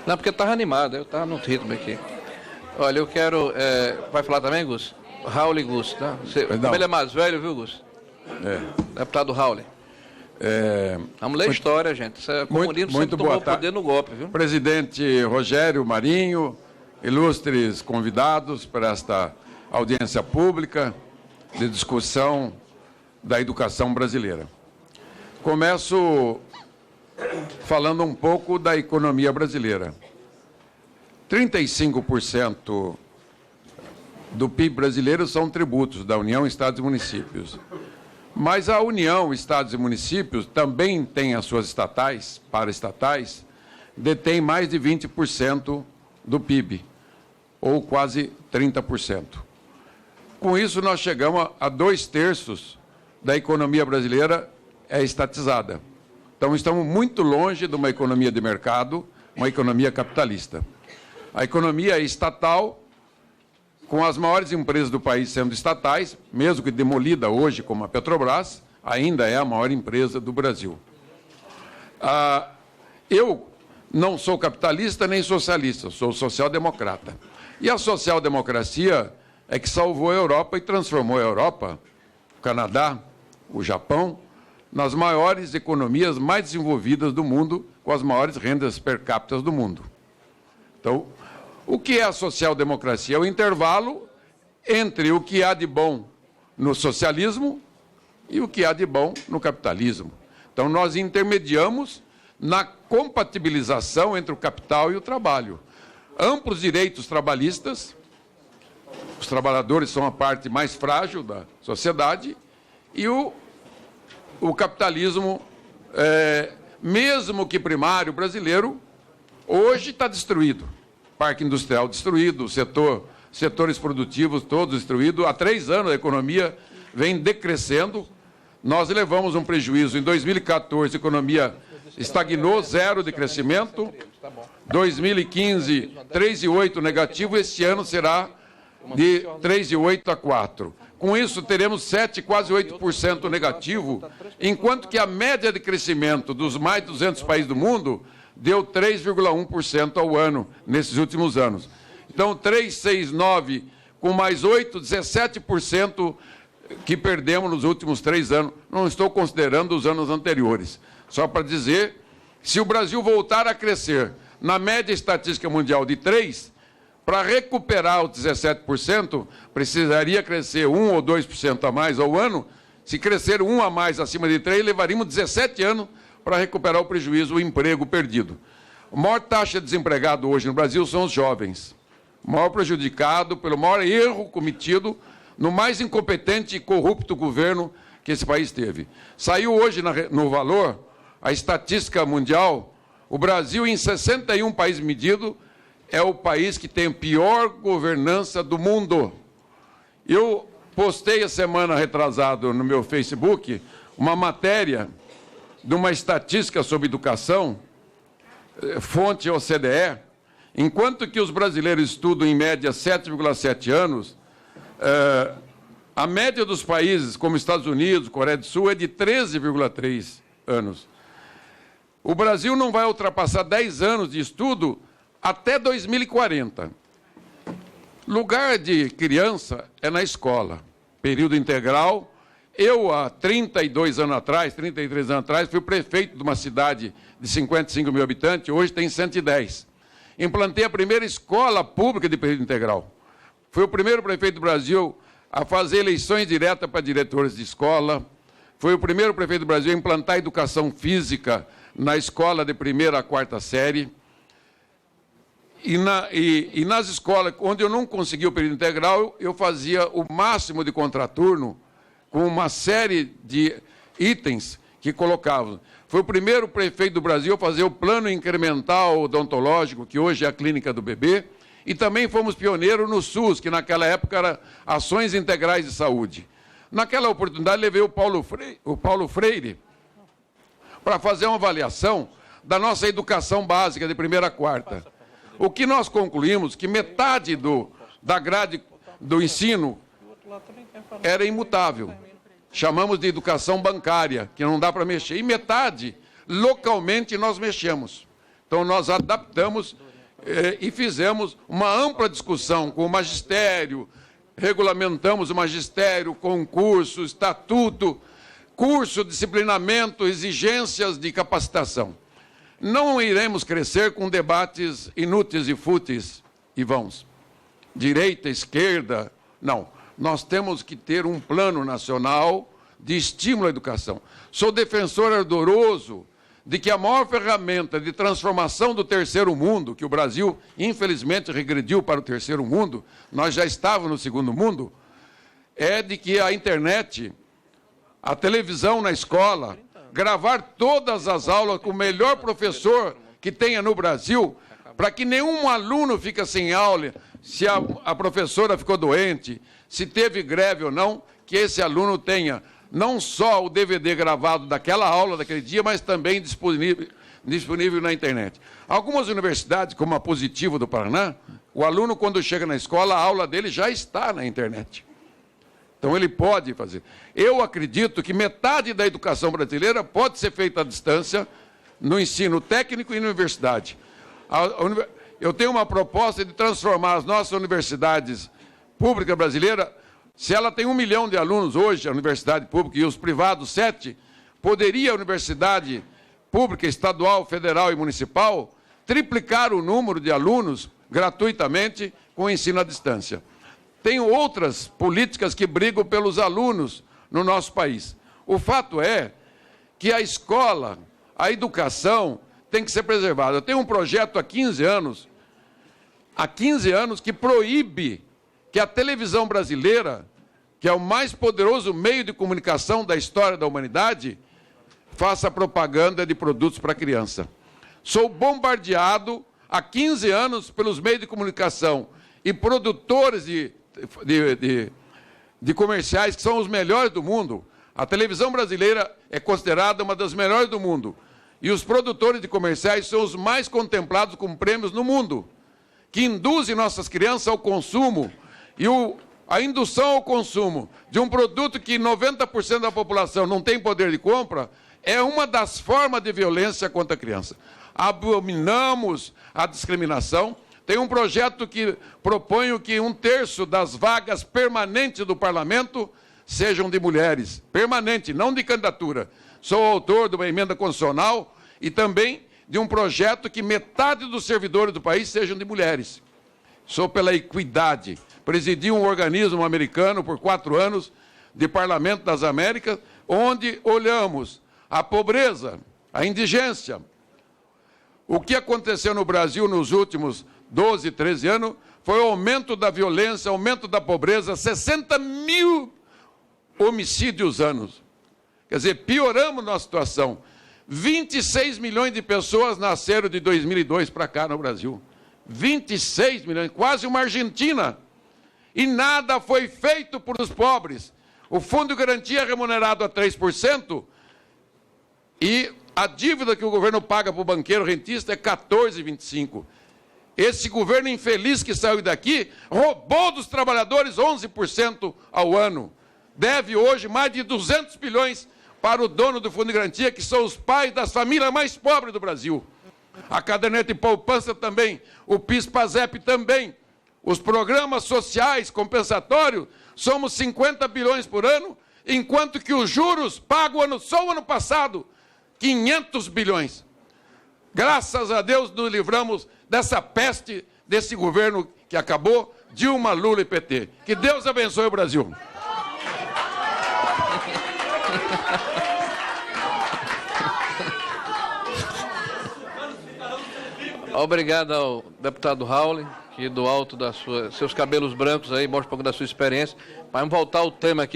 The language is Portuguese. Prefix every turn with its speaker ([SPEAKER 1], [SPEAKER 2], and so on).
[SPEAKER 1] Não, porque estava animado, eu estava no ritmo aqui. Olha, eu quero... vai falar também, Gus? Raul e Gus, tá? Ele é mais velho, viu, Gus? Deputado Raul. Vamos ler a história, gente. Isso é comunismo, sempre tomou poder no golpe, viu?
[SPEAKER 2] Presidente Rogério Marinho, ilustres convidados para esta audiência pública de discussão da educação brasileira. Começo falando um pouco da economia brasileira. 35% do PIB brasileiro são tributos da União, Estados e Municípios. Mas a União, Estados e Municípios também tem as suas estatais, paraestatais, detém mais de 20% do PIB, ou quase 30%. Com isso, nós chegamos a 2/3 da economia brasileira estatizada. Então, estamos muito longe de uma economia de mercado, uma economia capitalista. A economia é estatal, com as maiores empresas do país sendo estatais, mesmo que demolida hoje, como a Petrobras, ainda é a maior empresa do Brasil. Eu não sou capitalista nem socialista, sou social-democrata. E a social-democracia é que salvou a Europa e transformou a Europa, o Canadá, o Japão, nas maiores economias mais desenvolvidas do mundo, com as maiores rendas per capita do mundo. Então, o que é a social-democracia? É o intervalo entre o que há de bom no socialismo e o que há de bom no capitalismo. Então, nós intermediamos na compatibilização entre o capital e o trabalho. Amplos direitos trabalhistas, os trabalhadores são a parte mais frágil da sociedade, e o capitalismo, mesmo que primário brasileiro, hoje está destruído. Parque industrial destruído, setores produtivos todos destruídos. Há 3 anos a economia vem decrescendo. Nós levamos um prejuízo. Em 2014, a economia estagnou, 0 de crescimento. 2015, 3,8 negativo. Este ano será de 3,8 a 4. Com isso, teremos 7, quase 8% negativo, enquanto que a média de crescimento dos mais de 200 países do mundo deu 3,1% ao ano, nesses últimos anos. Então, 3, 6, 9, com mais 8, 17% que perdemos nos últimos 3 anos. Não estou considerando os anos anteriores. Só para dizer, se o Brasil voltar a crescer na média estatística mundial de 3%, para recuperar os 17%, precisaria crescer 1 ou 2% a mais ao ano. Se crescer 1 a mais acima de 3%, levaríamos 17 anos para recuperar o prejuízo, o emprego perdido. A maior taxa de desempregado hoje no Brasil são os jovens. O maior prejudicado pelo maior erro cometido no mais incompetente e corrupto governo que esse país teve. Saiu hoje no Valor a estatística mundial. O Brasil, em 61 países medidos, é o país que tem a pior governança do mundo. Eu postei a semana retrasada no meu Facebook uma matéria de uma estatística sobre educação, fonte OCDE, enquanto que os brasileiros estudam em média 7,7 anos, a média dos países, como Estados Unidos, Coreia do Sul, é de 13,3 anos. O Brasil não vai ultrapassar 10 anos de estudo até 2040. Lugar de criança é na escola, período integral. Eu, há 32 anos atrás, 33 anos atrás, fui prefeito de uma cidade de 55 mil habitantes, hoje tem 110. Implantei a primeira escola pública de período integral. Fui o primeiro prefeito do Brasil a fazer eleições diretas para diretores de escola. Fui o primeiro prefeito do Brasil a implantar a educação física na escola de 1ª a 4ª série. E nas escolas onde eu não conseguia o período integral, eu fazia o máximo de contraturno com uma série de itens que colocavam. Foi o primeiro prefeito do Brasil a fazer o plano incremental odontológico, que hoje é a clínica do bebê, e também fomos pioneiros no SUS, que naquela época era Ações Integrais de Saúde. Naquela oportunidade, levei o Paulo Freire para fazer uma avaliação da nossa educação básica de 1ª a 4ª. O que nós concluímos que metade da grade do ensino era imutável. Chamamos de educação bancária, que não dá para mexer. E metade, localmente, nós mexemos. Então, nós adaptamos e fizemos uma ampla discussão com o magistério, regulamentamos o magistério, concurso, estatuto, curso, disciplinamento, exigências de capacitação. Não iremos crescer com debates inúteis e fúteis e vãos. Direita, esquerda, não. Nós temos que ter um plano nacional de estímulo à educação. Sou defensor ardoroso de que a maior ferramenta de transformação do terceiro mundo, que o Brasil, infelizmente, regrediu para o terceiro mundo, nós já estávamos no segundo mundo, é de que a internet, a televisão na escola, gravar todas as aulas com o melhor professor que tenha no Brasil, para que nenhum aluno fique sem aula, se a professora ficou doente, se teve greve ou não, que esse aluno tenha não só o DVD gravado daquela aula, daquele dia, mas também disponível na internet. Algumas universidades, como a Positivo do Paraná, o aluno, quando chega na escola, a aula dele já está na internet. Então, ele pode fazer. Eu acredito que metade da educação brasileira pode ser feita à distância, no ensino técnico e na universidade. Eu tenho uma proposta de transformar as nossas universidades públicas brasileiras. Se ela tem 1 milhão de alunos hoje, a universidade pública, e os privados 7, poderia a universidade pública, estadual, federal e municipal triplicar o número de alunos gratuitamente com o ensino à distância. Tem outras políticas que brigam pelos alunos no nosso país. O fato é que a escola, a educação, tem que ser preservada. Eu tenho um projeto há 15 anos que proíbe que a televisão brasileira, que é o mais poderoso meio de comunicação da história da humanidade, faça propaganda de produtos para criança. Sou bombardeado há 15 anos pelos meios de comunicação e produtores de comerciais que são os melhores do mundo. A televisão brasileira é considerada uma das melhores do mundo. E os produtores de comerciais são os mais contemplados com prêmios no mundo, que induzem nossas crianças ao consumo. E a indução ao consumo de um produto que 90% da população não tem poder de compra é uma das formas de violência contra a criança. Abominamos a discriminação. Tem um projeto que propõe que 1/3 das vagas permanentes do parlamento sejam de mulheres. Permanente, não de candidatura. Sou autor de uma emenda constitucional e também de um projeto que metade dos servidores do país sejam de mulheres. Sou pela equidade. Presidi um organismo americano por 4 anos, de Parlamento das Américas, onde olhamos a pobreza, a indigência. O que aconteceu no Brasil nos últimos 12, 13 anos foi o aumento da violência, aumento da pobreza, 60 mil homicídios anos. Quer dizer, pioramos nossa situação. 26 milhões de pessoas nasceram de 2002 para cá no Brasil. 26 milhões, quase uma Argentina. E nada foi feito por os pobres. O Fundo de Garantia é remunerado a 3% e a dívida que o governo paga para o banqueiro rentista é 14,25%. Esse governo infeliz que saiu daqui roubou dos trabalhadores 11% ao ano. Deve hoje mais de 200 bilhões para o dono do Fundo de Garantia, que são os pais das famílias mais pobres do Brasil. A caderneta de poupança também, o PIS-PASEP também. Os programas sociais compensatórios, somos 50 bilhões por ano, enquanto que os juros pagos só o ano passado, 500 bilhões. Graças a Deus nos livramos dessa peste desse governo que acabou, Dilma, Lula e PT. Que Deus abençoe o Brasil.
[SPEAKER 1] Obrigado ao deputado Raul, que do alto seus cabelos brancos aí mostra um pouco da sua experiência. Mas vamos voltar ao tema aqui.